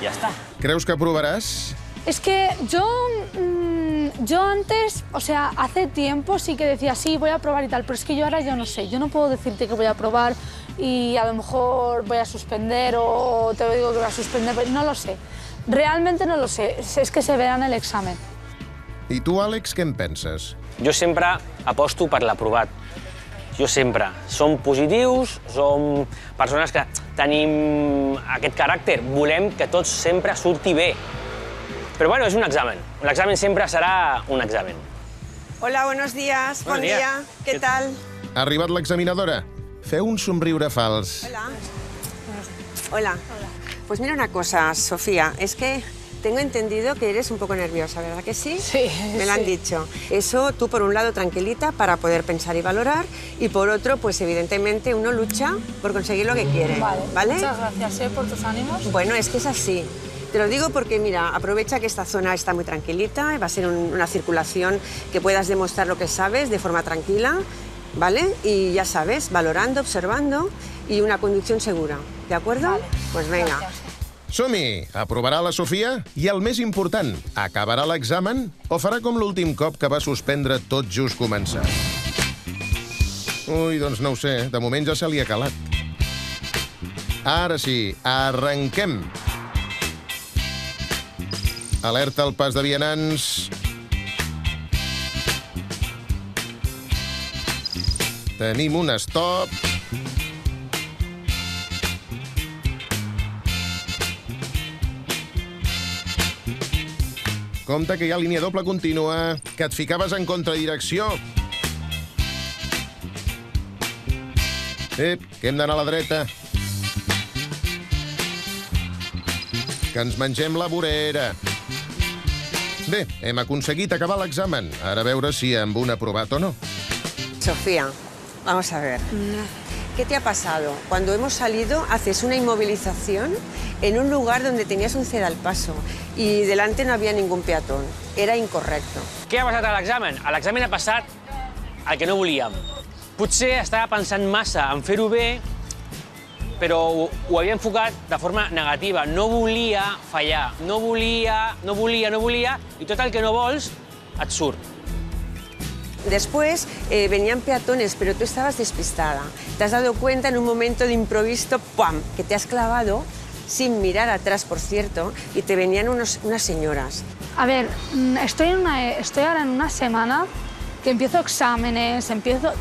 Ya está. Creus que aprovaràs? Es que yo antes, o sea, hace tiempo sí que decía, sí, voy a probar y tal, pero es que yo ahora yo no sé. Yo no puedo decirte que voy a probar y a lo mejor voy a suspender o te digo que voy a suspender, pero no lo sé. Realmente no lo sé, es que se verá en el examen. I tu, Àlex, què en penses? Jo sempre aposto per l'aprovat. Jo sempre. Som positius, som persones que tenim aquest caràcter. Volem que tot sempre surti bé. Però bueno, és un examen. L'examen sempre serà un examen. Hola, buenos días. Buenos Buen días. día. ¿Qué tal? Ha arribat l'examinadora. Feu un somriure fals. Hola. Hola. Pues mira una cosa, Sofía, es que tengo entendido que eres un poco nerviosa, ¿verdad que sí? Sí. Me lo han dicho. Eso, tú por un lado tranquilita para poder pensar y valorar, y por otro, pues evidentemente uno lucha por conseguir lo que quiere, ¿vale? Muchas gracias por tus ánimos. Bueno, es que es así. Te lo digo porque, mira, aprovecha que esta zona está muy tranquilita, va a ser una circulación que puedas demostrar lo que sabes de forma tranquila, ¿vale? Y ya sabes, valorando, observando y una conducción segura, ¿de acuerdo? Vale. Pues venga. Som-hi! Aprovarà la Sofia? I el més important, acabarà l'examen o farà com l'últim cop que va suspendre tot just començar? Ui, doncs no ho sé. De moment ja se li ha calat. Ara sí, arrenquem! Alerta al pas de vianants. Tenim un stop. Compte que hi ha línia doble contínua, que et ficaves en contradirecció. Ep, que hem d'anar a la dreta. Que ens mengem la vorera. Bé, hem aconseguit acabar l'examen. Ara a veure si amb un aprovat o no. Sofía, vamos a ver. ¿Qué te ha pasado? Cuando hemos salido, haces una inmovilización en un lugar donde tenías un ceda al paso y delante no había ningún peatón. Era incorrecto. Què ha passat a l'examen? A l'examen ha passat el que no volíem. Potser estava pensant massa en fer-ho bé, però ho havia enfocat de forma negativa. No volia fallar, no volia, i tot el que no vols et surt. Después venían peatones, pero tú estabas despistada. Te has dado cuenta en un momento de improviso, ¡pam!, que te has clavado, sin mirar atrás, por cierto, y te venían unas señoras. A ver, estoy ahora en una semana que empiezo exámenes,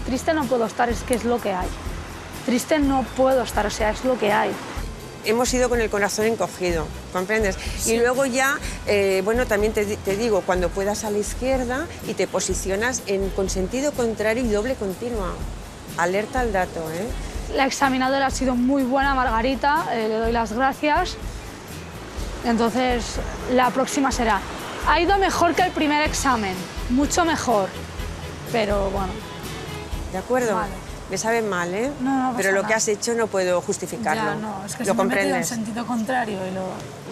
Triste no puedo estar, es que es lo que hay. Triste no puedo estar, o sea, es lo que hay. Hemos ido con el corazón encogido, ¿comprendes? Sí. Y luego ya, bueno, también te digo, cuando puedas a la izquierda y te posicionas con sentido contrario y doble continua. Alerta al dato, ¿eh? La examinadora ha sido muy buena, Margarita, le doy las gracias. Entonces, la próxima será. Ha ido mejor que el primer examen, mucho mejor, pero bueno. ¿De acuerdo? Vale. Me sabe mal, ¿eh? No, pero lo que has hecho no puedo justificarlo. Ya, no, es que ¿Lo se me ha metido en sentido contrario y lo...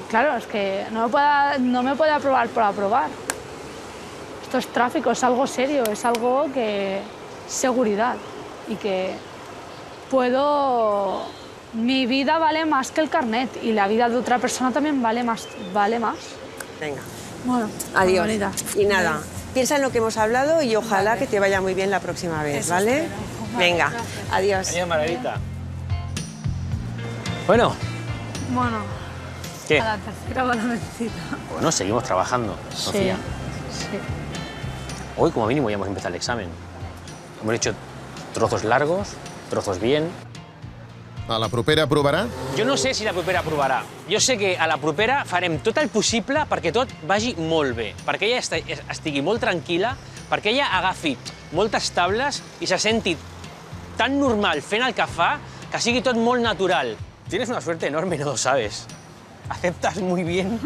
Claro, es que no me puede aprobar por aprobar. Esto es tráfico, es algo serio, es algo que... seguridad. Y que puedo... Mi vida vale más que el carnet y la vida de otra persona también vale más. Venga. Bueno, adiós. Bonita. Y nada, piensa en lo que hemos hablado y ojalá que te vaya muy bien la próxima vez, eso, ¿vale? Venga, adiós. Adiós, Margarita. Bueno. ¿Qué? A la tercera va la vencida. Bueno, seguimos trabajando, Sofía. Sí. Hoy, como mínimo, ya hemos empezado el examen. Hemos hecho trozos largos, trozos bien. A la propera aprovarà? Jo no sé si la propera aprovarà. Jo sé que a la propera farem tot el possible perquè tot vagi molt bé, perquè ella estigui molt tranquil·la, perquè ella agafi moltes tables i se senti tan normal fent el que fa que sigui tot molt natural. Tienes una suerte enorme, no lo sabes. Aceptas muy bien.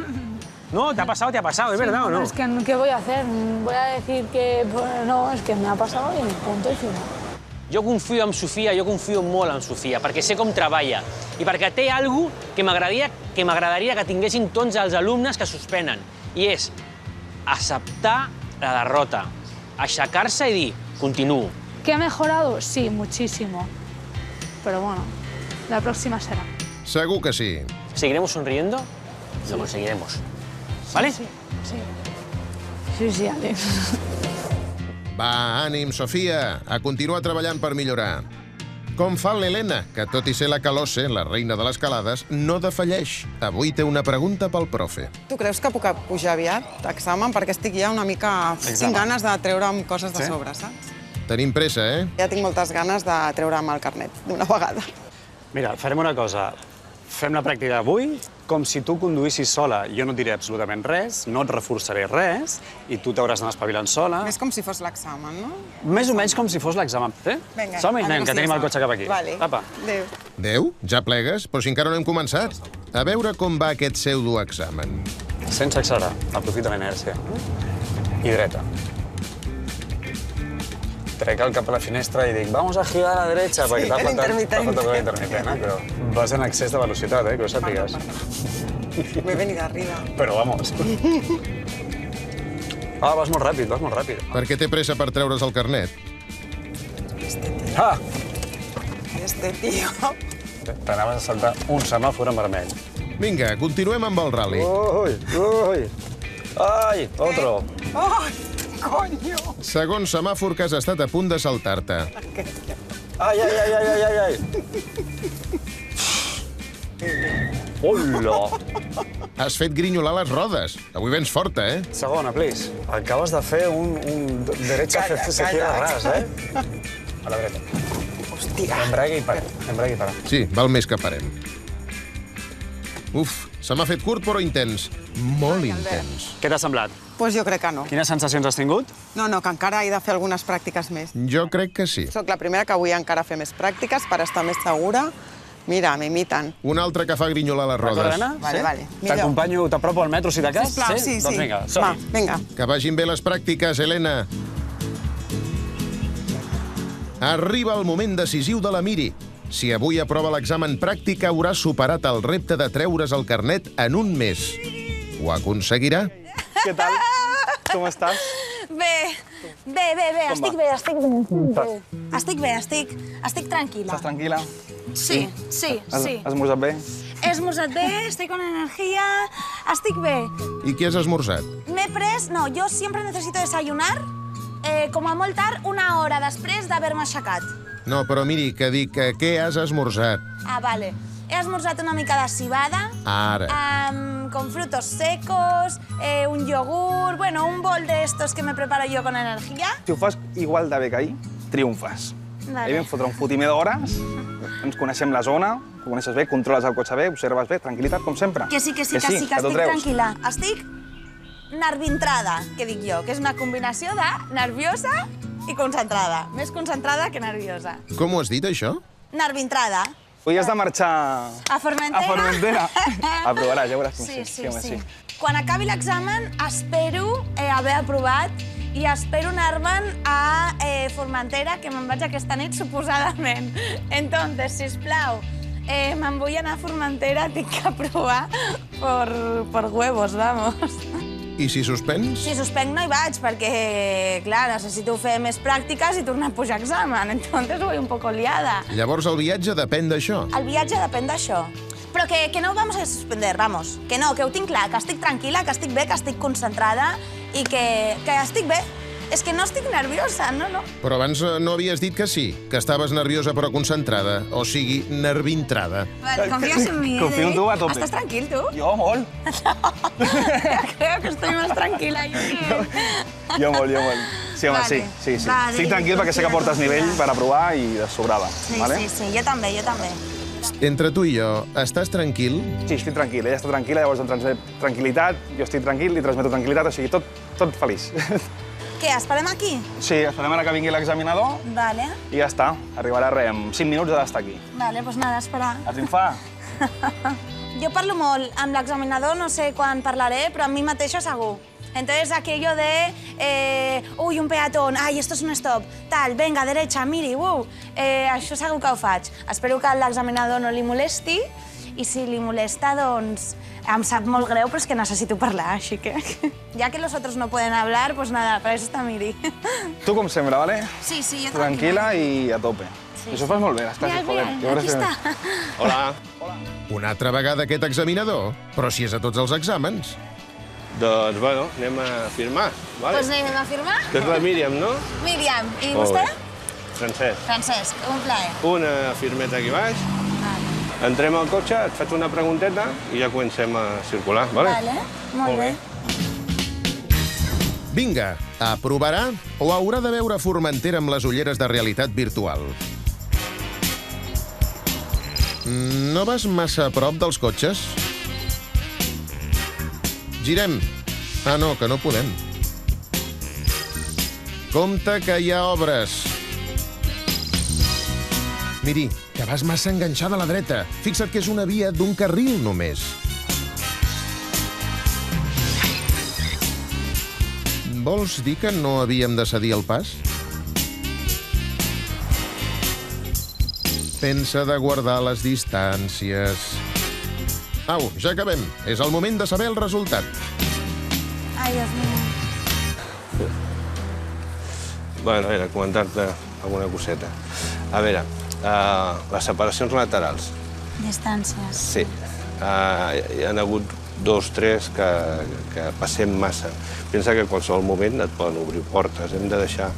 No, te ha pasado, ¿es verdad o no? Es que, ¿qué voy a hacer? Voy a decir que no, es que me ha pasado y punto y final. Jo confio en Sofia, jo confio molt en Sofia, perquè sé com treballa i perquè té alguna cosa que m'agradaria que tinguessin tots els alumnes que suspenen, i és acceptar la derrota, aixecar-se i dir, continuo. ¿Que ha mejorado? Sí, muchísimo. Pero bueno, la próxima será. Segur que sí. ¿Seguiremos sonriendo? Lo conseguiremos. ¿Vale? Sí, Àlex. Va, ànim, Sofia, a continuar treballant per millorar. Com fa l'Helena, que tot i ser la Calosse, la reina de les calades, no defalleix. Avui té una pregunta pel profe. Tu creus que puc pujar aviat d'examen? Perquè estic ja una mica... Tinc ganes de treure'm coses de sobre, saps? Tenim pressa, eh? Ja tinc moltes ganes de treure'm el carnet d'una vegada. Mira, farem una cosa. Fem la pràctica avui com si tu conduïssis sola. Jo no et diré absolutament res, no et reforçaré res, i tu t'hauràs d'anar espavilant sola. Més com si fos l'examen, no? Més o menys com si fos l'examen. Vinga. Som-hi, nen, que tenim el cotxe cap aquí. Vale. Apa. Adéu. Adéu? Ja plegues? Però si encara no hem començat. A veure com va aquest pseudoexamen. Sense accelerar. Aprofita la inèrcia. I dreta. Trec el cap a la finestra i dic, vamos a girar a la derecha, perquè t'ha faltat l'intermitent, però vas en excés de velocitat, que ho sàpigues. M'he venit d'arriba. Però vamos. Vas molt ràpid, vas molt ràpid. Per què té pressa per treure's el carnet? Este tío. T'anaves a saltar un semàfor en vermell. Vinga, continuem amb el rally. Ui! Ai, otro. Ai, coño! Segon semàfor que has estat a punt de saltar-te. Ai! Hola! Has fet grinyolar les rodes. Avui vens forta, eh? Segona, please. Acabes de fer un derecha cierra ras, A la dreta. Hòstia. Embrague i para. Sí, val més que parem. Uf, se m'ha fet curt però intens. Molt intens. Què t'ha semblat? Doncs jo crec que no. Quines sensacions has tingut? No, que encara he de fer algunes pràctiques més. Jo crec que sí. Soc la primera que vull encara fer més pràctiques per estar més segura. Mira, m'imiten. Un altre que fa grinyolar les rodes. Vale. T'acompanyo, t'apropo al metro, si de cas? Sisplau, sí. Doncs vinga, Va, som-hi. vinga. Que vagin bé les pràctiques, Helena. Arriba el moment decisiu de la Miri. Si avui aprova l'examen pràctic, haurà superat el repte de treure's el carnet en un mes. Ho aconseguirà? Què tal? Com estàs? Bé, estic tranquil·la. Estàs tranquil·la? Sí. Has esmorzat bé? He esmorzat bé, estoy con energía, estic bé. I què has esmorzat? Me he pres... No, yo siempre necesito desayunar com a molt tard, una hora després d'haver-me aixecat. No, però miri, que dic, què has esmorzat? Ah, vale. He esmorzat una mica de cibada, Ara. con frutos secos, un yogur, bueno, un bol de estos que me preparo yo con energía. Si ho fas igual de bé que ahir, triomfes. Vale. Ahir vam fotre un fotimer d'hores, ens coneixem la zona, ho coneixes bé, controles el cotxe bé, observes bé, tranquil·litat, com sempre. Que sí, estic tranquil·la. Estic nervintrada, que dic jo, que és una combinació de nerviosa i concentrada. Més concentrada que nerviosa. Com ho has dit, això? Nervintrada. Avui has de marxar A Formentera. a Formentera. Aprovaràs, ja veuràs com Sí. Quan acabi l'examen, espero haver aprovat i espero anar-me'n a Formentera, que me'n vaig aquesta nit, suposadament. Entonces, sisplau, me'n vull anar a Formentera, tinc que aprovar por huevos, vamos. I si suspens? Si suspenc no hi vaig, perquè, clar, necessito fer més pràctiques i tornar a pujar examen. Entonces voy un poco liada. Llavors el viatge depèn d'això. El viatge depèn d'això. Però que no vamos a suspender, vamos. Que no, que ho tinc clar, que estic tranquil·la, que estic bé, que estic concentrada i que estic bé. És que no estic nerviosa, no. Però abans no havies dit que sí, que estaves nerviosa però concentrada, o sigui, nervintrada. Vale, confías en mí, Confío en tu a tope. ¿Estás tranquil, tú? Jo, molt. Creo que estoy más tranquila. Jo molt. Sí, home, Vale. sí. Vale, Estic tranquil perquè sé que portes nivell per aprovar i de sobrada. Sí, vale? sí, jo també. Entre tu i jo, estàs tranquil? Sí, estic tranquil, ella està tranquil·la, llavors em transmet tranquil·litat, jo estic tranquil, li transmeto tranquil·litat, o sigui, tot feliç. Què, esperem aquí? Sí, esperem ara que vingui l'examinador Vale, i ja està. Arribarà res, en 5 minuts ha d'estar aquí. vale, pues nada, esperar. A triomfar. Jo parlo molt, amb l'examinador no sé quan parlaré, però amb mi mateixa segur. Entonces aquello de, uy, un peatón, ay, esto es un stop, tal, venga, derecha, miri, això segur que ho faig. Espero que l'examinador no li molesti, i si li molesta, doncs, em sap molt greu, però és que necessito parlar, així que... Ja que los otros no pueden hablar, pues nada, para eso está Miri. Tu, com sempre, vale? Sí, jo Tranquil·la i a tope. Sí, Això ho fas molt bé, les classes, joder. Aquí està. Hola. Una altra vegada aquest examinador? Però si és a tots els exàmens. Doncs, bueno, anem a firmar, vale? Doncs anem a firmar? Tu ets la Míriam, no? Míriam, i Molt vostè? bé. Francesc. Francesc, un plaer. Una firmeta aquí baix. Entrem al cotxe, et faig una pregunteta i ja comencem a circular, vale? Vale, molt bé. Vinga, aprovarà o haurà de veure Formentera amb les ulleres de realitat virtual? No vas massa a prop dels cotxes? Girem. Ah, no, que no podem. Compte que hi ha obres. Miri, que vas massa enganxada a la dreta. Fixa't que és una via d'un carril només. Vols dir que no havíem de cedir el pas? Pensa de guardar les distàncies. Au, ja acabem. És el moment de saber el resultat. Ai, Dios mío. Bueno, era comentar-te alguna coseta. A veure, les separacions laterals. Distàncies. Sí. Hi ha hagut 2, 3 que passem massa. Pensa que en qualsevol moment et poden obrir portes. Hem de deixar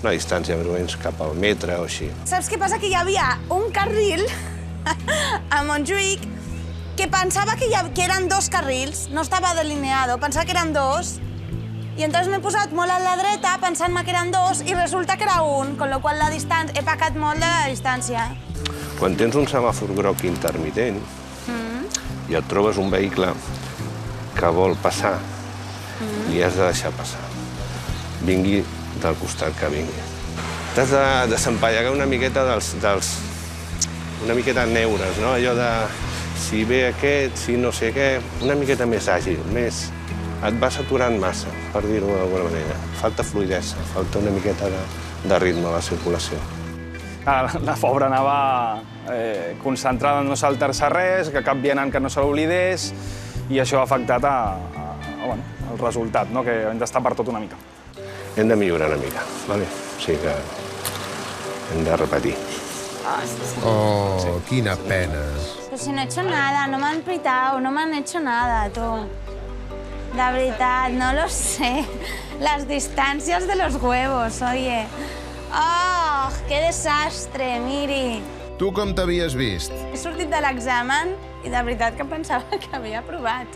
una distància més o menys cap al metre o així. Saps què passa? Que hi havia un carril a Montjuïc que pensava que eren 2 carrils, no estava delineado, pensava que eren 2, i entonces m'he posat molt a la dreta pensant-me que eren 2 i resulta que era 1, con lo qual he pecat molt de la distància. Quan tens un semàfor groc intermitent i et trobes un vehicle que vol passar, li has de deixar passar. Vingui del costat que vingui. T'has de desempallegar una miqueta una miqueta neures, no? Allò de si ve aquest, si no sé què, una miqueta més àgil, més... Et vas aturant massa, per dir-ho d'alguna manera. Falta fluidesa, falta una miqueta de ritme a la circulació. La pobra anava concentrada en no saltar-se res, que cap vianant que no se l'oblidés, i això ha afectat el resultat, no? Que hem d'estar per tot una mica. Hem de millorar una mica, vale? O sigui que hem de repetir. Oh, quina pena. Pero si no he hecho nada, no me han pitado, no me han hecho nada, tú. De veritat, no lo sé. Las distancias de los huevos, oye. Oh, qué desastre, Miri. Tu com t'havies vist? He sortit de l'examen i de veritat que pensava que havia aprovat.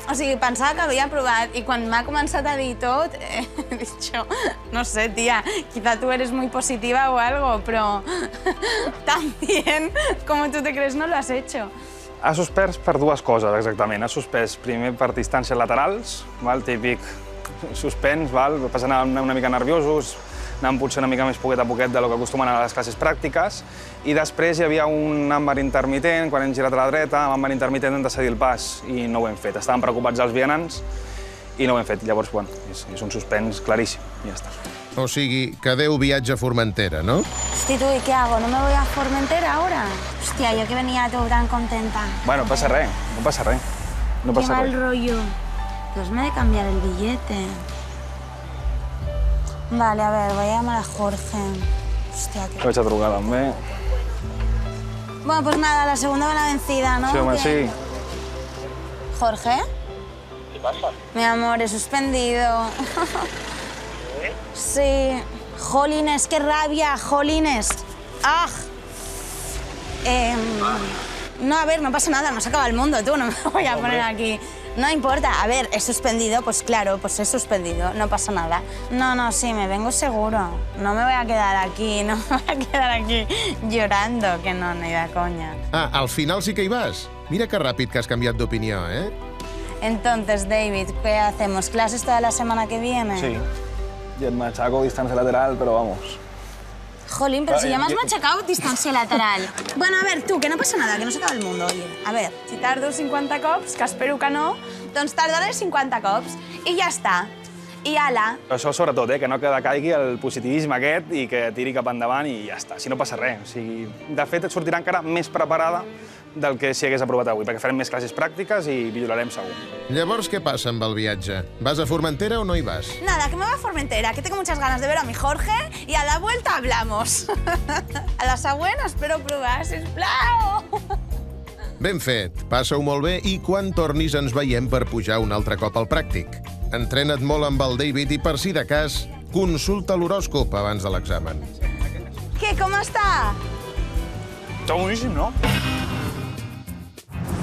O sigui, pensava que havia aprovat i quan m'ha començat a dir tot, he dit jo, no sé, tia, quizá tú eres muy positiva o algo, pero tan bien como tú te crees no lo has hecho. Ha suspès per dues coses, exactament. Ha suspès primer per distàncies laterals, típic suspens, passant una mica nerviosos, anant potser una mica més poquet a poquet del que acostumen a les classes pràctiques, i després hi havia un àmbar intermitent, quan hem girat a la dreta, amb àmbar intermitent hem de cedir el pas, i no ho hem fet. Estàvem preocupats els vianants i no ho hem fet. Llavors, bueno, és un suspens claríssim, i ja està. O sigui, que Déu viatge a Formentera, no? Hosti, tú, ¿y qué hago? ¿No me voy a Formentera ahora? Hostia, yo que venía todo tan contenta. Bueno, no passa res, no passa res. No Qué passa mal res. rollo. Pues me he de cambiar el billete. Vale, a ver, voy a llamar a Jorge. Hostia, qué... Vaig a trucar també. Bueno, pues nada, la segunda va la vencida, ¿no? Sí, home, ¿Qué? sí. Jorge, ¿Qué pasa? mi amor, he suspendido. Sí. Jolines, qué rabia, jolines. ¡Ah! No, a ver, no pasa nada, no se acaba el mundo, tú, no me voy a poner aquí. No importa, a ver, he suspendido, pues claro, pues he suspendido, no pasa nada. No, sí, me vengo seguro. No me voy a quedar aquí, no me voy a quedar aquí llorando, que no, ni de coña. Ah, al final sí que hi vas. Mira que ràpid que has canviat d'opinió, eh? Entonces, David, ¿qué hacemos? ¿Clases toda la semana que viene? Sí. I et machaco distancia lateral, però vamos. Jolín, pero si ya me has machacado distancia lateral. Bueno, a ver, tú, que no pasa nada, que no se acaba el mundo, oye. A ver, si tardo 50 cops, que espero que no, doncs tardaré 50 cops i ja està. I ala. Això sobretot, que no caigui el positivisme aquest i que tiri cap endavant i ja està. Si no passa res. O sigui, de fet, et sortirà encara més preparada del que si hagués aprovat avui, perquè farem més classes pràctiques i millorarem segur. Llavors, què passa amb el viatge? Vas a Formentera o no hi vas? Nada, que me voy a Formentera, que tengo muchas ganas de ver a mi Jorge y a la vuelta hablamos. A la següent espero provar, sisplau. Ben fet, passa-ho molt bé i quan tornis ens veiem per pujar un altre cop al pràctic. Entrena't molt amb el David i, per si de cas, consulta l'horòscop abans de l'examen. Què, com està? Està boníssim, ¿no?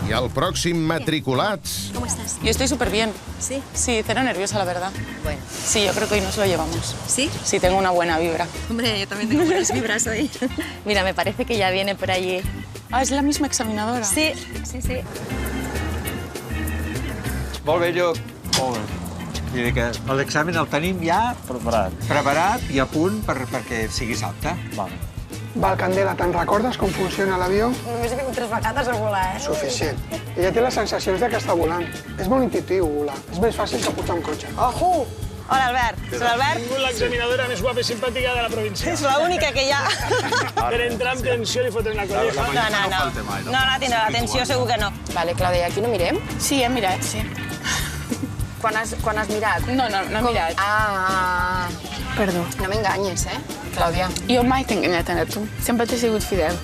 I al pròxim Matriculats... ¿Cómo estás? Yo estoy súper bien. ¿Sí? Sí, cero nerviosa, la verdad. Bueno. Sí, yo creo que hoy nos lo llevamos. ¿Sí? Sí, tengo una buena vibra. Hombre, yo también tengo buenas vibras hoy. Mira, me parece que ya viene por allí. Ah, es la misma examinadora. Sí. Molt bé, Lluc. Molt bé. Vull dir que l'examen el tenim ja preparat i a punt perquè siguis apte. Val, Candela, te'n recordes com funciona l'avió? Només he vingut 3 vegades a volar, eh? Suficient. Ella té les sensacions de que està volant. És molt intuitiu, volar. És més fàcil que portar un cotxe. Ojo! Hola, Albert. Soy Albert. Tingut l'examinadora més guapa i simpàtica de la província. És l'única que hi ha. Per entrar en tensió li fotré una colleja. No la tindrà, l'atenció segur que no. Vale, Clàudia, aquí no mirem? Sí, hem mirat, sí. Quan has mirat? No he mirat. Ah, Perdó. no m'enganyes, eh? Clàudia. Jo mai t'he enganyat a tu. Sempre t'he sigut fidel.